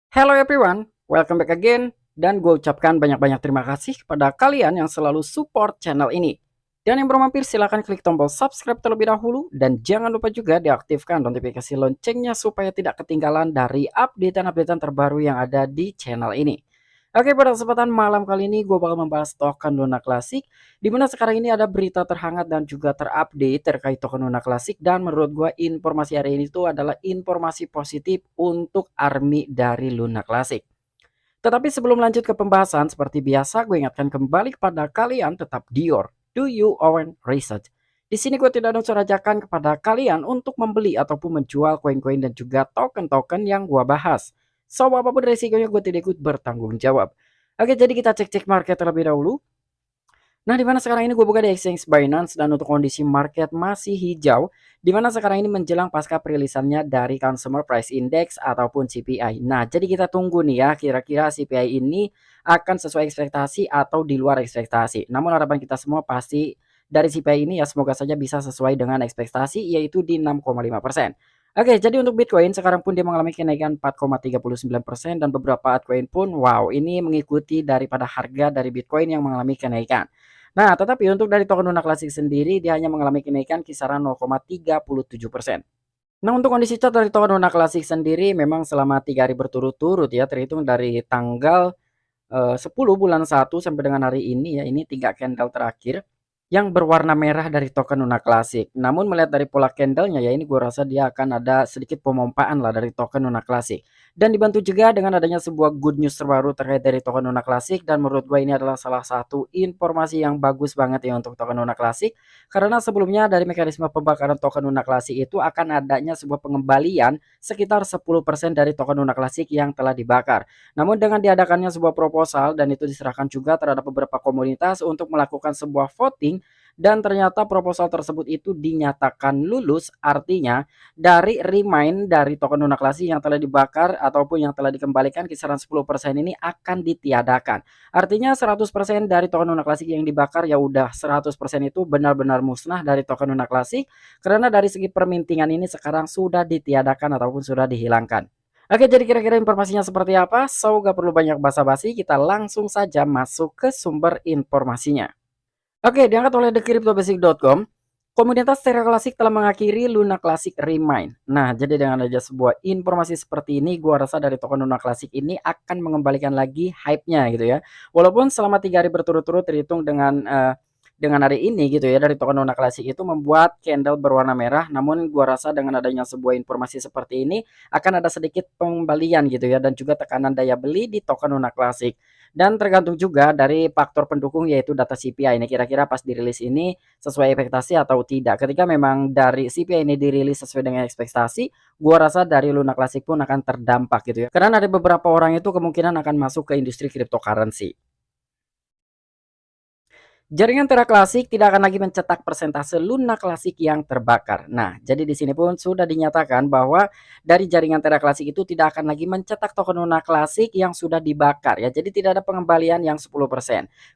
Hello everyone, welcome back again. Dan gue ucapkan banyak-banyak terima kasih kepada kalian yang selalu support channel ini. Dan yang belum mampir silahkan klik tombol subscribe terlebih dahulu. Dan jangan lupa juga diaktifkan notifikasi loncengnya supaya tidak ketinggalan dari updatean-updatean terbaru yang ada di channel ini. Oke, pada kesempatan malam kali ini gue bakal membahas token Luna Classic, di mana sekarang ini ada berita terhangat dan juga terupdate terkait token Luna Classic, dan menurut gue informasi hari ini itu adalah informasi positif untuk army dari Luna Classic. Tetapi sebelum lanjut ke pembahasan, seperti biasa gue ingatkan kembali kepada kalian tetap do you own research. Di sini gue tidak ada unsur ajakan kepada kalian untuk membeli ataupun menjual koin-koin dan juga token-token yang gue bahas. So, apapun resikonya gue tidak ikut bertanggung jawab. Oke, jadi kita cek-cek market terlebih dahulu. Nah, di mana sekarang ini gue buka di exchange Binance, dan untuk kondisi market masih hijau, di mana sekarang ini menjelang pasca perilisannya dari Consumer Price Index ataupun CPI. Nah, jadi kita tunggu nih ya, kira-kira CPI ini akan sesuai ekspektasi atau di luar ekspektasi. Namun harapan kita semua pasti dari CPI ini ya semoga saja bisa sesuai dengan ekspektasi, yaitu di 6,5%. Oke, jadi untuk Bitcoin sekarang pun dia mengalami kenaikan 4,39%, dan beberapa altcoin pun wow, ini mengikuti daripada harga dari Bitcoin yang mengalami kenaikan. Nah, tetapi untuk dari token Luna Classic sendiri, dia hanya mengalami kenaikan kisaran 0,37%. Nah, untuk kondisi chart dari token Luna Classic sendiri memang selama 3 hari berturut-turut ya, terhitung dari tanggal 10 bulan 1 sampai dengan hari ini ya, ini 3 candle terakhir yang berwarna merah dari token Luna Classic. Namun melihat dari pola candlenya ya, ini gue rasa dia akan ada sedikit pemompaan lah dari token Luna Classic. Dan dibantu juga dengan adanya sebuah good news terbaru terkait dari token Luna Classic, dan menurut gue ini adalah salah satu informasi yang bagus banget ya untuk token Luna Classic. Karena sebelumnya dari mekanisme pembakaran token Luna Classic itu akan adanya sebuah pengembalian sekitar 10% dari token Luna Classic yang telah dibakar. Namun dengan diadakannya sebuah proposal dan itu diserahkan juga terhadap beberapa komunitas untuk melakukan sebuah voting, dan ternyata proposal tersebut itu dinyatakan lulus, artinya dari remind dari token Luna Classic yang telah dibakar ataupun yang telah dikembalikan kisaran 10% ini akan ditiadakan. Artinya 100% dari token Luna Classic yang dibakar ya udah 100% itu benar-benar musnah dari token Luna Classic, karena dari segi permintingan ini sekarang sudah ditiadakan ataupun sudah dihilangkan. Oke, jadi kira-kira informasinya seperti apa? So, gak perlu banyak basa-basi, kita langsung saja masuk ke sumber informasinya. Oke, diangkat oleh thecryptobasic.com, komunitas Terra Classic telah mengakhiri Luna Classic Remind. Nah, jadi dengan aja sebuah informasi seperti ini, gua rasa dari token Luna Classic ini akan mengembalikan lagi hype-nya gitu ya. Walaupun selama 3 hari berturut-turut terhitung dengan hari ini gitu ya, dari token Luna Classic itu membuat candle berwarna merah, namun gua rasa dengan adanya sebuah informasi seperti ini akan ada sedikit pengembalian gitu ya, dan juga tekanan daya beli di token Luna Classic. Dan tergantung juga dari faktor pendukung yaitu data CPI ini, kira-kira pas dirilis ini sesuai ekspektasi atau tidak. Ketika memang dari CPI ini dirilis sesuai dengan ekspektasi, gua rasa dari Luna Classic pun akan terdampak gitu ya. Karena ada beberapa orang itu kemungkinan akan masuk ke industri cryptocurrency. Jaringan Terra Classic tidak akan lagi mencetak persentase Luna Classic yang terbakar. Nah, jadi di sini pun sudah dinyatakan bahwa dari jaringan Terra Classic itu tidak akan lagi mencetak token Luna Classic yang sudah dibakar ya. Jadi tidak ada pengembalian yang 10%.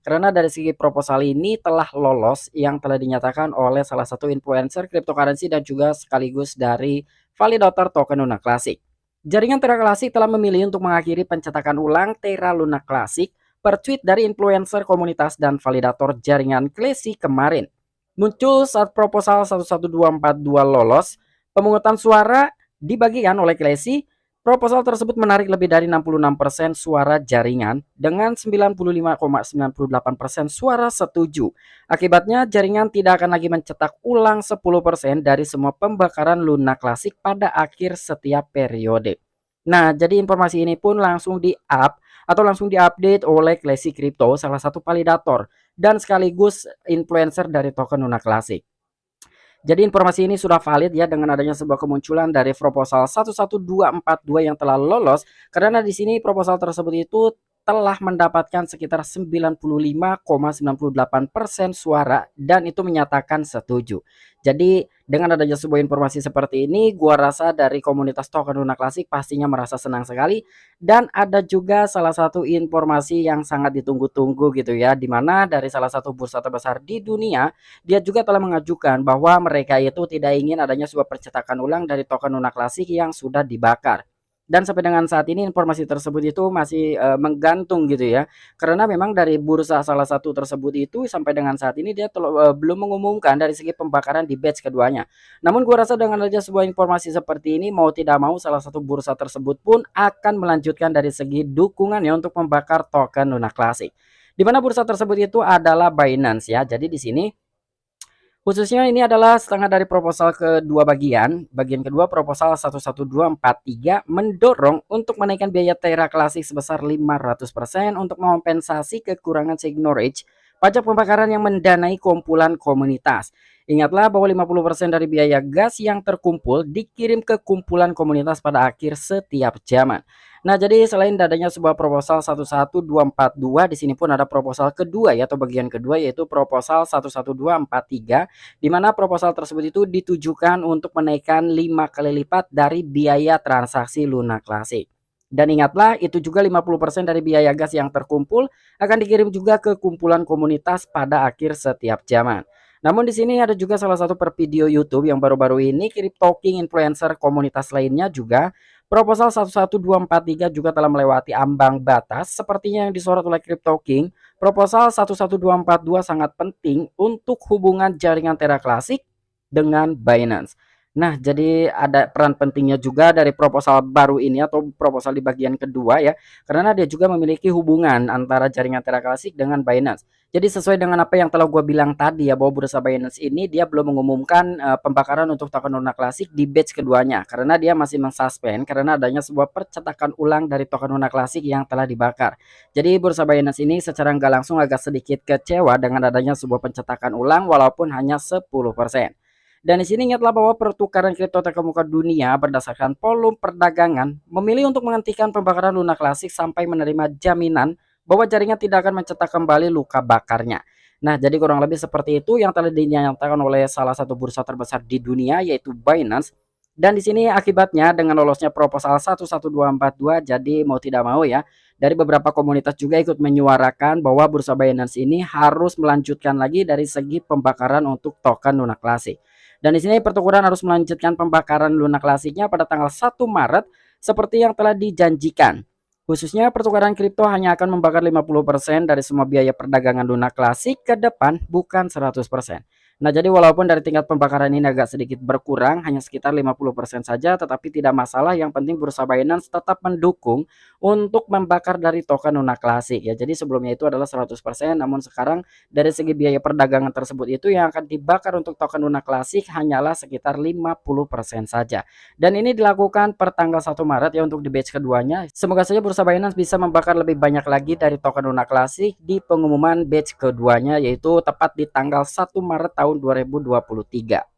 Karena dari segi proposal ini telah lolos yang telah dinyatakan oleh salah satu influencer cryptocurrency dan juga sekaligus dari validator token Luna Classic. Jaringan Terra Classic telah memilih untuk mengakhiri pencetakan ulang Terra Luna Classic per tweet dari influencer komunitas dan validator jaringan Klesi kemarin. Muncul saat proposal 11242 lolos, pemungutan suara dibagikan oleh Klesi. Proposal tersebut menarik lebih dari 66% suara jaringan dengan 95,98% suara setuju. Akibatnya jaringan tidak akan lagi mencetak ulang 10% dari semua pembakaran Luna Classic pada akhir setiap periode. Nah, jadi informasi ini pun langsung di-up atau langsung diupdate oleh Classic Crypto, salah satu validator dan sekaligus influencer dari token Luna Classic. Jadi informasi ini sudah valid ya dengan adanya sebuah kemunculan dari proposal 11242 yang telah lolos, karena di sini proposal tersebut itu telah mendapatkan sekitar 95,98% suara dan itu menyatakan setuju. Jadi dengan adanya sebuah informasi seperti ini, gua rasa dari komunitas token Luna Classic pastinya merasa senang sekali, dan ada juga salah satu informasi yang sangat ditunggu-tunggu gitu ya, dimana dari salah satu bursa terbesar di dunia dia juga telah mengajukan bahwa mereka itu tidak ingin adanya sebuah percetakan ulang dari token Luna Classic yang sudah dibakar. Dan sampai dengan saat ini informasi tersebut itu masih menggantung gitu ya. Karena memang dari bursa salah satu tersebut itu sampai dengan saat ini dia belum mengumumkan dari segi pembakaran di batch keduanya. Namun gua rasa dengan adanya sebuah informasi seperti ini mau tidak mau salah satu bursa tersebut pun akan melanjutkan dari segi dukungannya untuk membakar token Luna Classic. Di mana bursa tersebut itu adalah Binance ya. Jadi di sini khususnya ini adalah setengah dari proposal kedua bagian. Bagian kedua proposal 11243 mendorong untuk menaikkan biaya Terra Classic sebesar 500% untuk mengompensasi kekurangan Signorage pajak pembakaran yang mendanai kumpulan komunitas. Ingatlah bahwa 50% dari biaya gas yang terkumpul dikirim ke kumpulan komunitas pada akhir setiap zaman. Nah, jadi selain adanya sebuah proposal 11242, di sini pun ada proposal kedua ya atau bagian kedua yaitu proposal 11243 di mana proposal tersebut itu ditujukan untuk menaikkan 5 kali lipat dari biaya transaksi Luna Classic. Dan ingatlah itu juga 50% dari biaya gas yang terkumpul akan dikirim juga ke kumpulan komunitas pada akhir setiap zaman. Namun di sini ada juga salah satu per video YouTube yang baru-baru ini Crypto King influencer komunitas lainnya juga proposal 11243 juga telah melewati ambang batas sepertinya yang disorot oleh Crypto King. Proposal 11242 sangat penting untuk hubungan jaringan Terra Classic dengan Binance. Nah, jadi ada peran pentingnya juga dari proposal baru ini atau proposal di bagian kedua ya, karena dia juga memiliki hubungan antara jaringan Terra Classic dengan Binance. Jadi sesuai dengan apa yang telah gue bilang tadi ya bahwa bursa Binance ini dia belum mengumumkan pembakaran untuk token Luna Classic di batch keduanya karena dia masih mensuspend karena adanya sebuah percetakan ulang dari token Luna Classic yang telah dibakar. Jadi bursa Binance ini secara nggak langsung agak sedikit kecewa dengan adanya sebuah pencetakan ulang walaupun hanya 10%. Dan di sini ingatlah bahwa pertukaran kripto terkemuka dunia berdasarkan volume perdagangan memilih untuk menghentikan pembakaran Luna Classic sampai menerima jaminan bahwa jaringan tidak akan mencetak kembali luka bakarnya. Nah, jadi kurang lebih seperti itu yang telah dinyatakan oleh salah satu bursa terbesar di dunia yaitu Binance. Dan di sini akibatnya dengan lolosnya proposal 11242 jadi mau tidak mau ya dari beberapa komunitas juga ikut menyuarakan bahwa bursa Binance ini harus melanjutkan lagi dari segi pembakaran untuk token Luna Classic. Dan di sini pertukaran harus melanjutkan pembakaran Luna Classic-nya pada tanggal 1 Maret seperti yang telah dijanjikan. Khususnya pertukaran kripto hanya akan membakar 50% dari semua biaya perdagangan Luna Classic ke depan, bukan 100%. Nah, jadi walaupun dari tingkat pembakaran ini agak sedikit berkurang, hanya sekitar 50% saja, tetapi tidak masalah. Yang penting bursa Binance tetap mendukung untuk membakar dari token Luna Classic ya. Jadi sebelumnya itu adalah 100%, namun sekarang dari segi biaya perdagangan tersebut itu yang akan dibakar untuk token Luna Classic hanyalah sekitar 50% saja. Dan ini dilakukan per tanggal 1 Maret ya untuk di batch keduanya. Semoga saja bursa Binance bisa membakar lebih banyak lagi dari token Luna Classic di pengumuman batch keduanya yaitu tepat di tanggal 1 Maret tahun 2023.